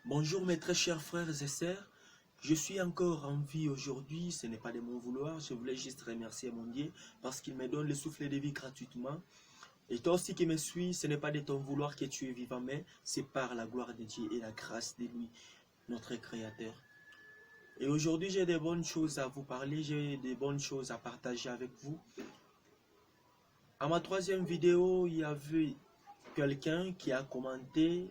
Bonjour mes très chers frères et sœurs, je suis encore en vie aujourd'hui, ce n'est pas de mon vouloir, je voulais juste remercier mon Dieu parce qu'il me donne le souffle de vie gratuitement. Et toi aussi qui me suis, ce n'est pas de ton vouloir que tu es vivant, mais c'est par la gloire de Dieu et la grâce de lui, notre Créateur. Et aujourd'hui j'ai des bonnes choses à vous parler, j'ai des bonnes choses à partager avec vous. À ma troisième vidéo, il y avait quelqu'un qui a commenté.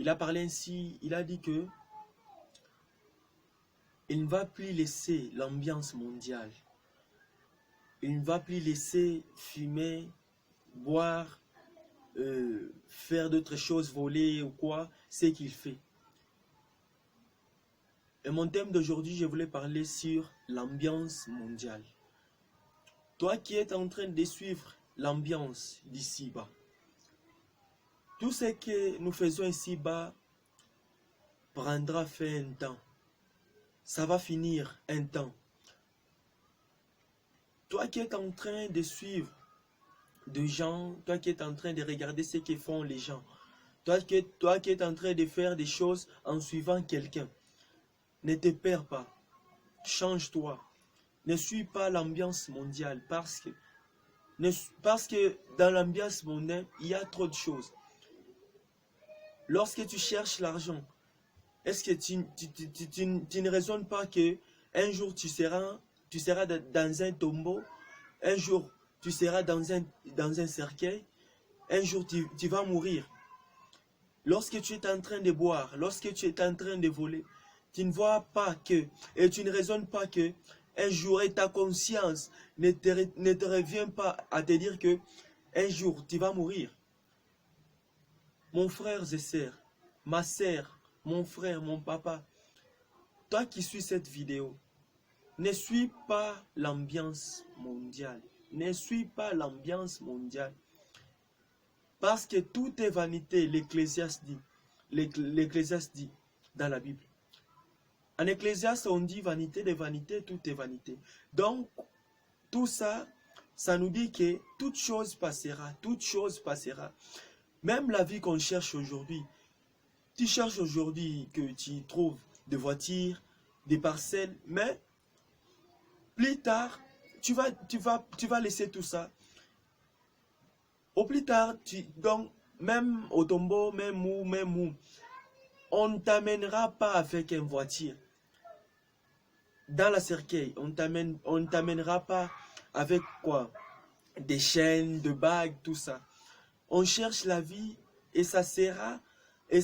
Il a parlé ainsi, il a dit que il ne va plus laisser l'ambiance mondiale. Il ne va plus laisser fumer, boire, faire d'autres choses, voler ou quoi, ce qu'il fait. Et mon thème d'aujourd'hui, je voulais parler sur l'ambiance mondiale. Toi qui es en train de suivre l'ambiance d'ici-bas, tout ce que nous faisons ici-bas prendra fin un temps. Ça va finir un temps. Toi qui es en train de suivre des gens, toi qui es en train de regarder ce que font les gens, toi qui es en train de faire des choses en suivant quelqu'un, ne te perds pas, change-toi, ne suis pas l'ambiance mondiale parce que dans l'ambiance mondiale, il y a trop de choses. Lorsque tu cherches l'argent, est-ce que tu ne raisonnes pas que un jour tu seras dans un tombeau, un jour tu seras dans un cercueil, un jour tu vas mourir. Lorsque tu es en train de boire, lorsque tu es en train de voler, tu ne vois pas que, et tu ne raisonnes pas que, un jour, et ta conscience ne te revient pas à te dire que, un jour, tu vas mourir. Mon frère et sœur, ma sœur, mon frère, mon papa, toi qui suis cette vidéo, ne suis pas l'ambiance mondiale. Ne suis pas l'ambiance mondiale. Parce que tout est vanité, l'Ecclésiaste dit dans la Bible. En Ecclésiaste, on dit vanité de vanité, tout est vanité. Donc, tout ça, ça nous dit que toute chose passera, toute chose passera. Même la vie qu'on cherche aujourd'hui, tu cherches aujourd'hui que tu trouves des voitures, des parcelles, mais plus tard, tu vas laisser tout ça. Au plus tard, donc, même au tombeau, même où, on ne t'amènera pas avec une voiture. Dans la cercueil, on ne t'amènera pas avec quoi? Des chaînes, des bagues, tout ça. On cherche la vie et ça sera, et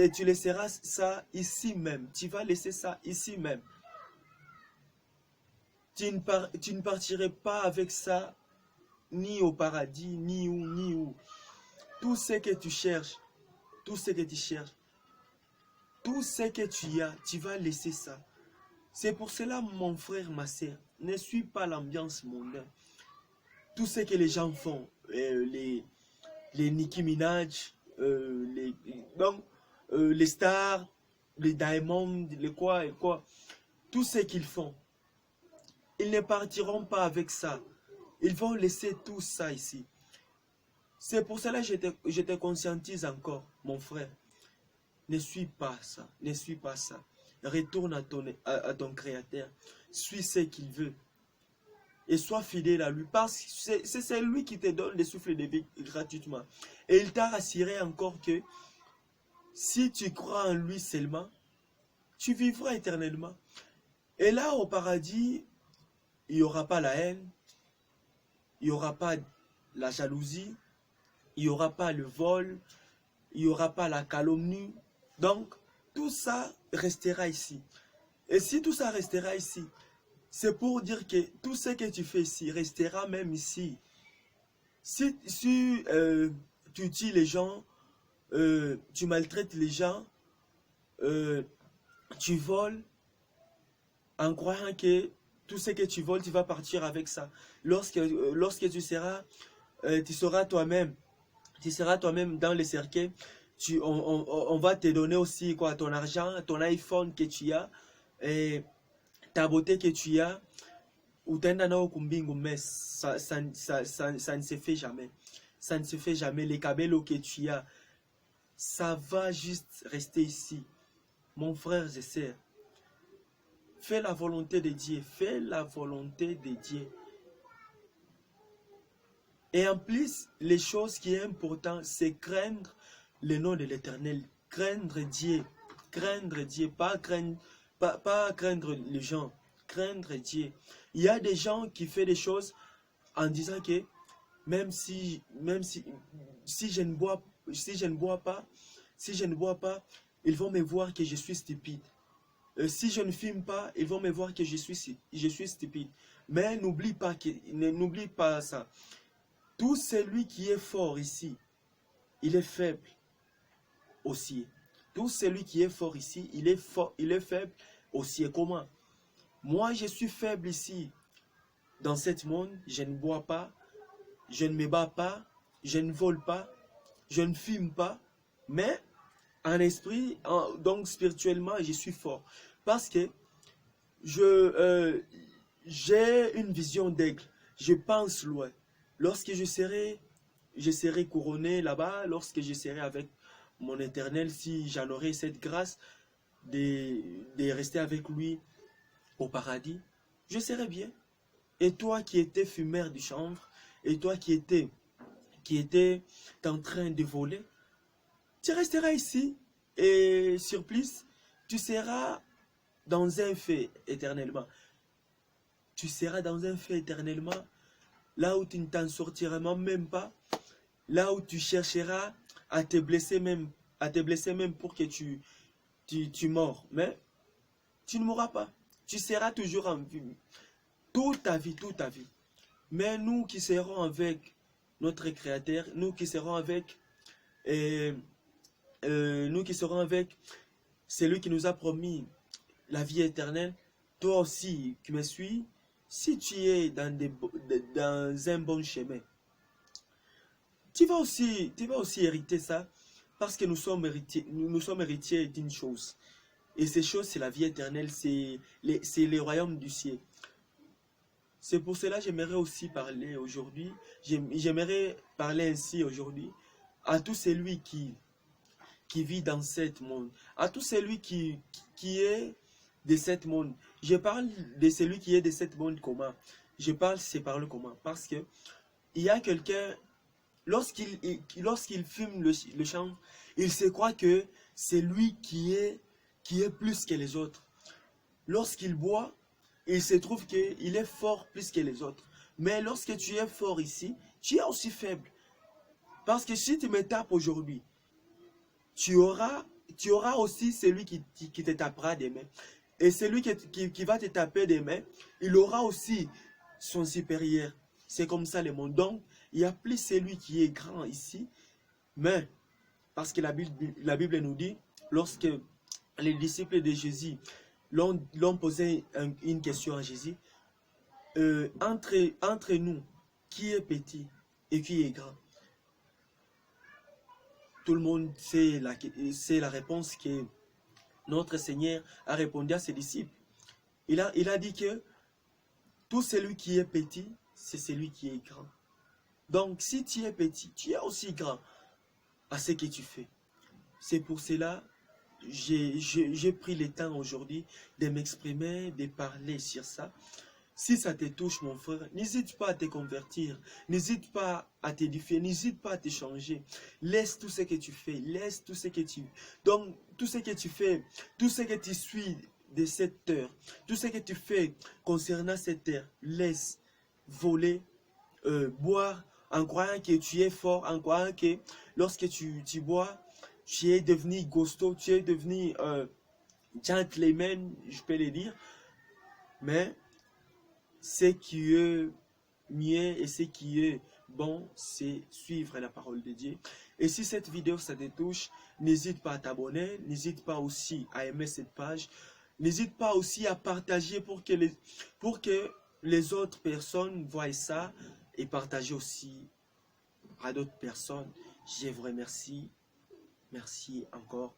tu laisseras ça ici même. Tu vas laisser ça ici même. Tu ne partirais pas avec ça ni au paradis, ni où. Tout ce que tu cherches, tout ce que tu cherches, tout ce que tu as, tu vas laisser ça. C'est pour cela, mon frère, ma soeur, ne suis pas l'ambiance mondaine. Tout ce que les gens font, les Nicki Minaj, les stars, les diamonds, les quoi et quoi, tout ce qu'ils font, ils ne partiront pas avec ça. Ils vont laisser tout ça ici. C'est pour cela que je te conscientise encore, mon frère. Ne suis pas ça. Ne suis pas ça. Retourne à ton Créateur. Suis ce qu'il veut. Et sois fidèle à lui. Parce que c'est lui qui te donne le souffle de vie gratuitement. Et il t'a rassuré encore que si tu crois en lui seulement, tu vivras éternellement. Et là, au paradis, il n'y aura pas la haine. Il n'y aura pas la jalousie. Il n'y aura pas le vol. Il n'y aura pas la calomnie. Donc, tout ça restera ici. Et si tout ça restera ici, c'est pour dire que tout ce que tu fais ici restera même ici. Si tu tues les gens, tu maltraites les gens, tu voles, en croyant que tout ce que tu voles, tu vas partir avec ça. Lorsque tu seras toi-même, dans le cercueil, on va te donner aussi quoi, ton argent, ton iPhone que tu as, et ta beauté que tu as, ou mais ça ne se fait jamais. ça ne se fait jamais. Les cabellos que tu as, ça va juste rester ici. Mon frère et sœur, fais la volonté de Dieu, fais la volonté de Dieu. Et en plus, les choses qui est important, c'est craindre le nom de l'Éternel, craindre Dieu, pas craindre les gens, craindre Dieu. Il y a des gens qui font des choses en disant que même si je ne bois, si je ne bois pas, ils vont me voir que je suis stupide. Si je ne fume pas, ils vont me voir que je suis stupide. Mais n'oublie pas ça. Tout celui qui est fort ici, il est faible aussi. Tout celui qui est fort ici, il est faible aussi. Et comment? Moi, je suis faible ici. Dans ce monde, je ne bois pas, je ne me bats pas, je ne vole pas, je ne fume pas. Mais en esprit, donc spirituellement, je suis fort. Parce que j'ai une vision d'aigle. Je pense loin. Lorsque je serai couronné là-bas, lorsque je serai avec mon Éternel, si j'en aurai cette grâce de rester avec lui au paradis, je serai bien. Et toi qui étais fumeur du chanvre, et toi qui étais en train de voler, tu resteras ici. Et sur plus, tu seras dans un feu éternellement. Tu seras dans un feu éternellement, là où tu ne t'en sortiras même pas, là où tu chercheras à te blesser même, pour que tu mors. Mais tu ne mourras pas. Tu seras toujours en vie. Toute ta vie, toute ta vie. Mais nous qui serons avec notre Créateur, nous qui serons avec celui qui nous a promis la vie éternelle, toi aussi qui me suis, si tu es dans un bon chemin, tu vas aussi hériter ça, parce que nous sommes héritiers d'une chose. Et cette chose, c'est la vie éternelle, c'est le royaume du ciel. C'est pour cela que j'aimerais aussi parler aujourd'hui, j'aimerais parler ainsi aujourd'hui à tout celui qui vit dans ce monde, à tout celui qui est de ce monde. Je parle de celui qui est de ce monde comment? Je parle, c'est par le comment. Parce que il y a quelqu'un, lorsqu'il fume le chanvre, il se croit que c'est lui qui est plus que les autres. Lorsqu'il boit, il se trouve qu'il est fort plus que les autres. Mais lorsque tu es fort ici, tu es aussi faible. Parce que si tu me tapes aujourd'hui, tu auras aussi celui qui te tapera des mains. Et celui qui va te taper des mains, il aura aussi son supérieur. C'est comme ça le monde. Donc, il n'y a plus celui qui est grand ici. Mais, parce que la Bible nous dit, lorsque les disciples de Jésus l'ont posé une question à Jésus, entre nous, qui est petit et qui est grand? Tout le monde sait la réponse que notre Seigneur a répondu à ses disciples. Il a dit que tout celui qui est petit, c'est celui qui est grand. Donc, si tu es petit, tu es aussi grand à ce que tu fais. C'est pour cela que j'ai pris le temps aujourd'hui de m'exprimer, de parler sur ça. Si ça te touche, mon frère, n'hésite pas à te convertir, n'hésite pas à t'édifier, n'hésite pas à te changer. Laisse tout ce que tu fais, laisse tout ce que tu... Donc, tout ce que tu fais, tout ce que tu suis de cette terre, tout ce que tu fais concernant cette terre, laisse voler, boire, en croyant que tu es fort, en croyant que lorsque tu bois, tu es devenu costaud, tu es devenu gentleman, je peux le dire, mais ce qui est mieux et ce qui est bon, c'est suivre la parole de Dieu. Et si cette vidéo ça te touche, n'hésite pas à t'abonner, n'hésite pas aussi à aimer cette page, n'hésite pas aussi à partager pour que les autres personnes voient ça et partager aussi à d'autres personnes. Je vous remercie. Merci encore.